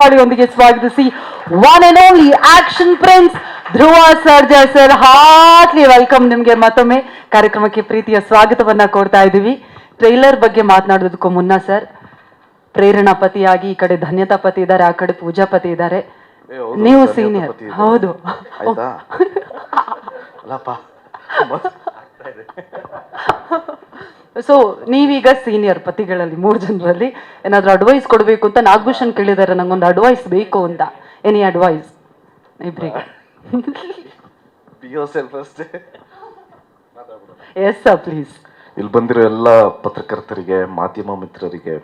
ಚಪ್ಪಾಳಿಯೊಂದಿಗೆ ಸ್ವಾಗತಿಸಿ one and only action prince Dhruva Sarja sir. Heartly welcome ನಿಮ್ಗೆ ಮತ್ತೊಮ್ಮೆ ಕಾರ್ಯಕ್ರಮಕ್ಕೆ ಪ್ರೀತಿಯ ಸ್ವಾಗತವನ್ನ ಕೋರ್ತಾ ಇದ್ದೀವಿ. ಟ್ರೈಲರ್ ಬಗ್ಗೆ ಮಾತನಾಡೋದಕ್ಕೂ ಮುನ್ನ ಸರ್, ಪ್ರೇರಣಾ ಪತಿಯಾಗಿ ಈ ಕಡೆ ಧನ್ಯತಾ ಪತಿ ಇದ್ದಾರೆ, ಆ ಕಡೆ ಪೂಜಾ ಪತಿ ಇದ್ದಾರೆ, ನೀವು ಸೀನಿಯರ್. ಹೌದು, ಸೊ ನೀವೀಗ ಸೀನಿಯರ್ ಪತಿಗಳಲ್ಲಿ 3 ಜನರಲ್ಲಿ ಏನಾದ್ರು ಅಡ್ವೈಸ್ ಕೊಡಬೇಕು ಅಂತ ನಾಗಭೂಷಣ್ ಕೇಳಿದಾರೆ, ನಂಗೊಂದು ಅಡ್ವೈಸ್ ಬೇಕು ಅಂತ. ಎನಿ ಅಡ್ವೈಸ್ ಇಬ್ರಿಗೆ? Yes sir, please. ಇಲ್ಲಿ ಬಂದಿರೋ ಎಲ್ಲ ಪತ್ರಕರ್ತರಿಗೆ, ಮಾಧ್ಯಮ ಮಿತ್ರರಿಗೆ,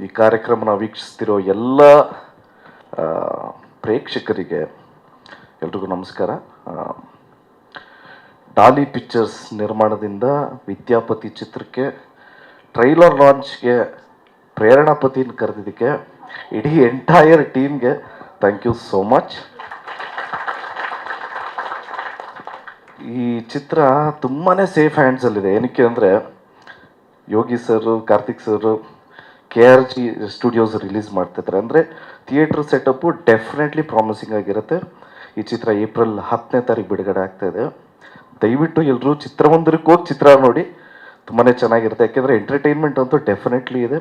ಈ ಕಾರ್ಯಕ್ರಮನ ವೀಕ್ಷಿಸ್ತಿರೋ ಎಲ್ಲ ಪ್ರೇಕ್ಷಕರಿಗೆ ಎಲ್ರಿಗೂ ನಮಸ್ಕಾರ. ಡಾಲಿ ಪಿಕ್ಚರ್ಸ್ ನಿರ್ಮಾಣದಿಂದ ವಿದ್ಯಾಪತಿ ಚಿತ್ರಕ್ಕೆ ಟ್ರೈಲರ್ ಲಾಂಚ್ಗೆ ಪ್ರೇರಣಾಪತಿನ ಕರೆದಿದ್ದಕ್ಕೆ ಇಡೀ ಎಂಟೈರ್ ಟೀಮ್ಗೆ ಥ್ಯಾಂಕ್ ಯು ಸೋ ಮಚ್. ಈ ಚಿತ್ರ ತುಂಬಾ ಸೇಫ್ ಹ್ಯಾಂಡ್ಸಲ್ಲಿದೆ. ಏನಕ್ಕೆ ಅಂದರೆ Yogi sir, Karthik sir KRG studios release ಮಾಡ್ತಿದ್ದಾರೆ. ಅಂದರೆ ಥಿಯೇಟ್ರ್ ಸೆಟಪ್ಪು ಡೆಫಿನೆಟ್ಲಿ ಪ್ರಾಮಿಸಿಂಗ್ ಆಗಿರುತ್ತೆ. ಈ ಚಿತ್ರ ಏಪ್ರಿಲ್ 10ನೇ ತಾರೀಕು ಬಿಡುಗಡೆ ಆಗ್ತಾ ಇದೆ. ದಯವಿಟ್ಟು ಎಲ್ಲರೂ ಚಿತ್ರಮಂದಿರಕ್ಕೆ ಹೋಗಿ ಚಿತ್ರ ನೋಡಿ, ತುಂಬಾ ಚೆನ್ನಾಗಿರುತ್ತೆ. ಯಾಕೆಂದರೆ ಎಂಟರ್ಟೈನ್ಮೆಂಟ್ ಅಂತೂ ಡೆಫಿನೆಟ್ಲಿ ಇದೆ.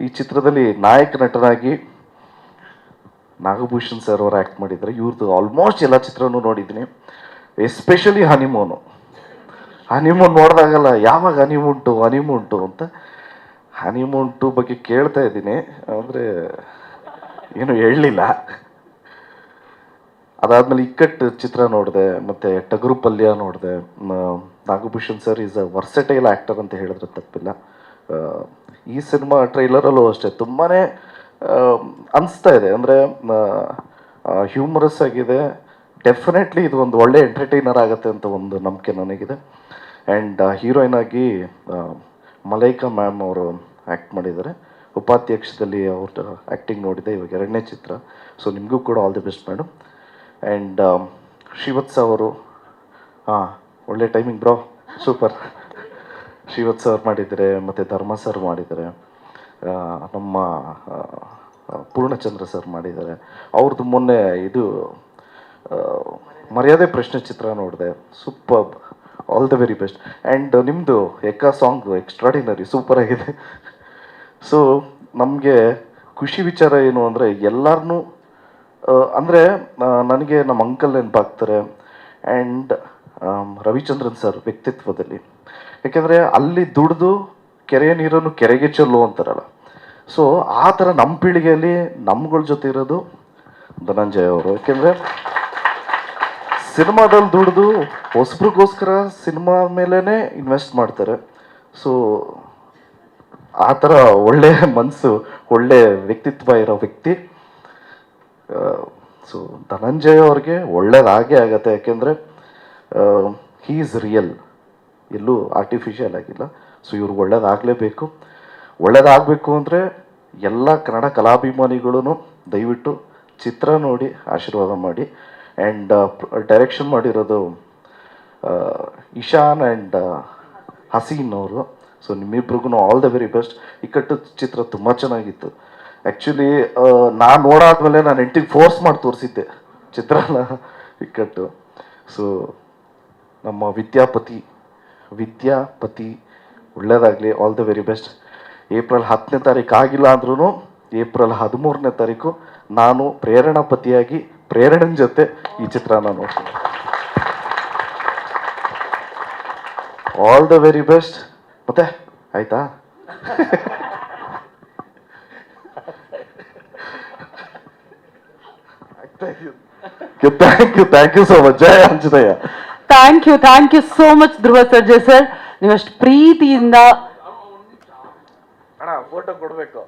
ಈ ಚಿತ್ರದಲ್ಲಿ ನಾಯಕ ನಟನಾಗಿ ನಾಗಭೂಷಣ್ ಸರ್ ಅವರು ಆ್ಯಕ್ಟ್ ಮಾಡಿದ್ದಾರೆ. ಇವ್ರದ್ದು ಆಲ್ಮೋಸ್ಟ್ ಎಲ್ಲ ಚಿತ್ರನೂ ನೋಡಿದ್ದೀನಿ. ಎಸ್ಪೆಷಲಿ ಹನಿಮೂನು ನೋಡಿದಾಗಲ್ಲ ಯಾವಾಗ ಹನಿಮೂನ್ ಟು ಅಂತ ಹನಿಮೂನ್ 2 ಬಗ್ಗೆ ಕೇಳ್ತಾ ಇದ್ದೀನಿ, ಅಂದರೆ ಏನು ಹೇಳಲಿಲ್ಲ. ಅದಾದಮೇಲೆ ಇಕ್ಕಟ್ಟು ಚಿತ್ರ ನೋಡಿದೆ, ಮತ್ತು ಟಗರು ಪಲ್ಯ ನೋಡಿದೆ. Nagabhushan sir is a versatile actor ಅಂತ ಹೇಳಿದ್ರೆ ತಪ್ಪಿಲ್ಲ. ಈ ಸಿನಿಮಾ ಟ್ರೈಲರಲ್ಲೂ ಅಷ್ಟೇ ತುಂಬಾ ಅನಿಸ್ತಾ ಇದೆ, ಅಂದರೆ ಹ್ಯೂಮರಸ್ ಆಗಿದೆ. ಡೆಫಿನೆಟ್ಲಿ ಇದು ಒಂದು ಒಳ್ಳೆ ಎಂಟರ್ಟೈನರ್ ಆಗುತ್ತೆ ಅಂತ ಒಂದು ನಂಬಿಕೆ ನನಗಿದೆ. ಆ್ಯಂಡ್ ಹೀರೋಯಿನ್ ಆಗಿ ಮಲೈಕಾ ಮ್ಯಾಮ್ ಅವರು ಆ್ಯಕ್ಟ್ ಮಾಡಿದ್ದಾರೆ. ಉಪಾಧ್ಯಕ್ಷದಲ್ಲಿ ಅವ್ರ ಆ್ಯಕ್ಟಿಂಗ್ ನೋಡಿದೆ, ಇವಾಗ 2ನೇ ಚಿತ್ರ. ಸೊ ನಿಮಗೂ ಕೂಡ all the best madam. And Srivatsa ಅವರು, ಒಳ್ಳೆ ಟೈಮಿಂಗ್ ಬ್ರೋ, ಸೂಪರ್. ಶ್ರೀವತ್ಸ ಅವ್ರು ಮಾಡಿದ್ದಾರೆ, ಮತ್ತು ಧರ್ಮ ಸರ್ ಮಾಡಿದ್ದಾರೆ, ನಮ್ಮ ಪೂರ್ಣಚಂದ್ರ ಸರ್ ಮಾಡಿದ್ದಾರೆ. ಅವ್ರದ್ದು ಮೊನ್ನೆ ಇದು ಮರ್ಯಾದೆ ಪ್ರಶ್ನೆ ಚಿತ್ರ ನೋಡಿದೆ, super. All the very best. And ನಿಮ್ಮದು ಎಕ್ಕಾ ಸಾಂಗ್ ಎಕ್ಸ್ಟ್ರಾಡಿನರಿ, ಸೂಪರ್ ಆಗಿದೆ. ಸೊ ನಮಗೆ ಖುಷಿ ವಿಚಾರ ಏನು ಅಂದರೆ ಎಲ್ಲರನ್ನೂ, ಅಂದರೆ ನನಗೆ ನಮ್ಮ ಅಂಕಲ್ ನೆನಪಾಗ್ತಾರೆ. ಆ್ಯಂಡ್ ರವಿಚಂದ್ರನ್ ಸರ್ ವ್ಯಕ್ತಿತ್ವದಲ್ಲಿ, ಯಾಕೆಂದರೆ ಅಲ್ಲಿ ದುಡಿದು ಕೆರೆಯ ನೀರನ್ನು ಕೆರೆಗೆ ಚೆಲ್ಲು ಅಂತಾರಲ್ಲ, ಸೊ ಆ ಥರ ನಮ್ಮ ಪೀಳಿಗೆಯಲ್ಲಿ ನಮ್ಗಳ ಜೊತೆ ಇರೋದು ಧನಂಜಯ ಅವರು. ಯಾಕೆಂದರೆ ಸಿನಿಮಾದಲ್ಲಿ ದುಡಿದು ಹೊಸಬ್ರಿಗೋಸ್ಕರ ಸಿನಿಮಾ ಮೇಲೇ ಇನ್ವೆಸ್ಟ್ ಮಾಡ್ತಾರೆ. ಸೊ ಆ ಥರ ಒಳ್ಳೆ ಮನಸ್ಸು, ಒಳ್ಳೆ ವ್ಯಕ್ತಿತ್ವ ಇರೋ ವ್ಯಕ್ತಿ. ಸೊ ಧನಂಜಯ ಅವ್ರಿಗೆ ಒಳ್ಳೇದಾಗೇ ಆಗತ್ತೆ. ಯಾಕೆಂದರೆ ಹೀ ಈಸ್ ರಿಯಲ್, ಎಲ್ಲೂ ಆರ್ಟಿಫಿಷಿಯಲ್ ಆಗಿಲ್ಲ. ಸೊ ಇವ್ರಿಗೆ ಒಳ್ಳೇದಾಗಲೇಬೇಕು. ಒಳ್ಳೇದಾಗಬೇಕು ಅಂದರೆ ಎಲ್ಲ ಕನ್ನಡ ಕಲಾಭಿಮಾನಿಗಳೂ ದಯವಿಟ್ಟು ಚಿತ್ರ ನೋಡಿ ಆಶೀರ್ವಾದ ಮಾಡಿ. ಆ್ಯಂಡ್ ಡೈರೆಕ್ಷನ್ ಮಾಡಿರೋದು ಇಶಾನ್ ಆ್ಯಂಡ್ ಹಸೀನ್ ಅವರು. ಸೊ ನಿಮ್ಮಿಬ್ರಿಗೂ all the very best. Ikkattu ಚಿತ್ರ ತುಂಬ ಚೆನ್ನಾಗಿತ್ತು. ಆ್ಯಕ್ಚುಲಿ ನಾನು ನೋಡಾದ್ಮೇಲೆ ನಾನು ಹೆಂಡತಿಗೆ ಫೋರ್ಸ್ ಮಾಡಿ ತೋರಿಸಿದ್ದೆ ಚಿತ್ರನ, ಇಕ್ಕಟ್ಟು. ಸೊ ನಮ್ಮ ವಿದ್ಯಾಪತಿ ಒಳ್ಳೆಯದಾಗಲಿ, all the very best. April 10ನೇ ತಾರೀಕು ಆಗಿಲ್ಲ ಅಂದ್ರೂ ಏಪ್ರಿಲ್ 13ನೇ ತಾರೀಕು ನಾನು ಪ್ರೇರಣಾಪತಿಯಾಗಿ ಪ್ರೇರಣನ್ ಜೊತೆ ಈ ಚಿತ್ರನ ನೋಡ್ತೀನಿ. All the very best. ಮತ್ತೆ ಆಯ್ತಾ? Thank you so much. ಜಯ Anjaneya. Thank you so much Dhruva Sarja sir. ನೀವಷ್ಟು ಪ್ರೀತಿಯಿಂದ ಫೋಟೋ ಕೊಡಬೇಕು.